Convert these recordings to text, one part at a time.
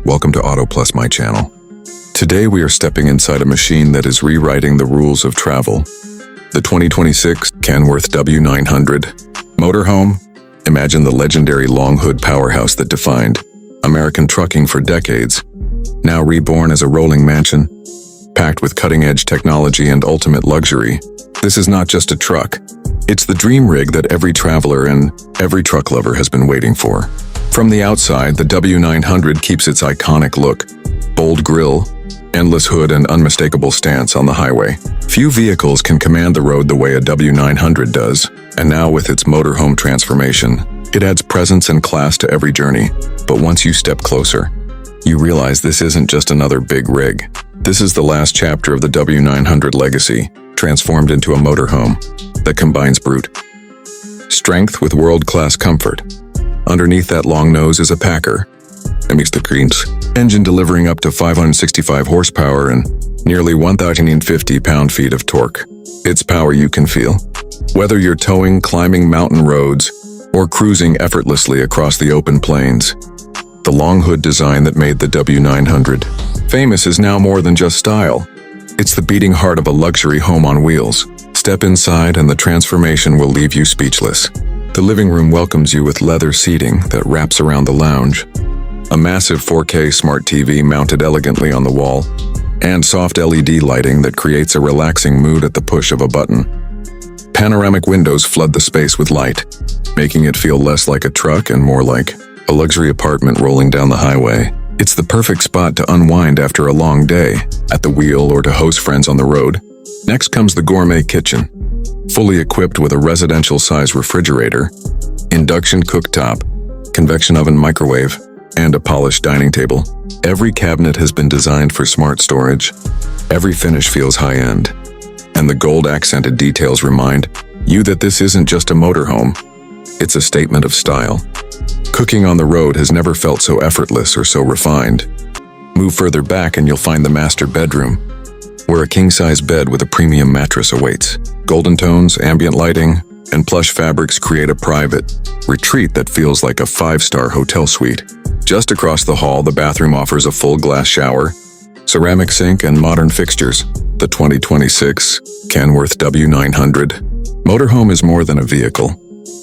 welcome to Auto Plus, my channel. Today we are stepping inside a machine that is rewriting the rules of travel. The 2026 Kenworth W900 Motorhome. Imagine the legendary long hood powerhouse that defined American trucking for decades, now reborn as a rolling mansion, packed with cutting-edge technology and ultimate luxury. This is not just a truck. It's the dream rig that every traveler and every truck lover has been waiting for. From the outside, the W900 keeps its iconic look, bold grille, endless hood, and unmistakable stance on the highway. Few vehicles can command the road the way a W900 does, and now with its motorhome transformation, it adds presence and class to every journey. But once you step closer, you realize this isn't just another big rig. This is the last chapter of the W900 legacy, transformed into a motorhome that combines brute strength with world-class comfort. Underneath that long nose is a PACCAR MX-13 engine delivering up to 565 horsepower and nearly 1,050 pound-feet of torque. It's power you can feel, whether you're towing, climbing mountain roads, or cruising effortlessly across the open plains. The long hood design that made the W900 famous is now more than just style. It's the beating heart of a luxury home on wheels. Step inside and the transformation will leave you speechless. The living room welcomes you with leather seating that wraps around the lounge, a massive 4K smart TV mounted elegantly on the wall, and soft LED lighting that creates a relaxing mood at the push of a button. Panoramic windows flood the space with light, making it feel less like a truck and more like a luxury apartment rolling down the highway. It's the perfect spot to unwind after a long day at the wheel or to host friends on the road. Next comes the gourmet kitchen, fully equipped with a residential-size refrigerator, induction cooktop, convection oven microwave, and a polished dining table. Every cabinet has been designed for smart storage. Every finish feels high-end, and the gold-accented details remind you that this isn't just a motorhome. It's a statement of style. Cooking on the road has never felt so effortless or so refined. Move further back and you'll find the master bedroom, where a king-size bed with a premium mattress awaits. Golden tones, ambient lighting, and plush fabrics create a private retreat that feels like a five-star hotel suite. Just across the hall, the bathroom offers a full glass shower, ceramic sink, and modern fixtures. The 2026 Kenworth W900 Motorhome is more than a vehicle.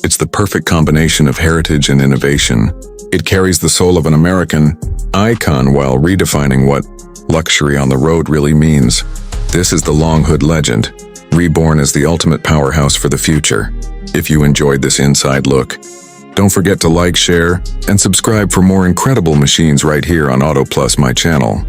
It's the perfect combination of heritage and innovation. It carries the soul of an American icon while redefining what luxury on the road really means. This is the long hood legend, reborn as the ultimate powerhouse for the future. If you enjoyed this inside look, don't forget to like, share, and subscribe for more incredible machines right here on Auto Plus, my channel.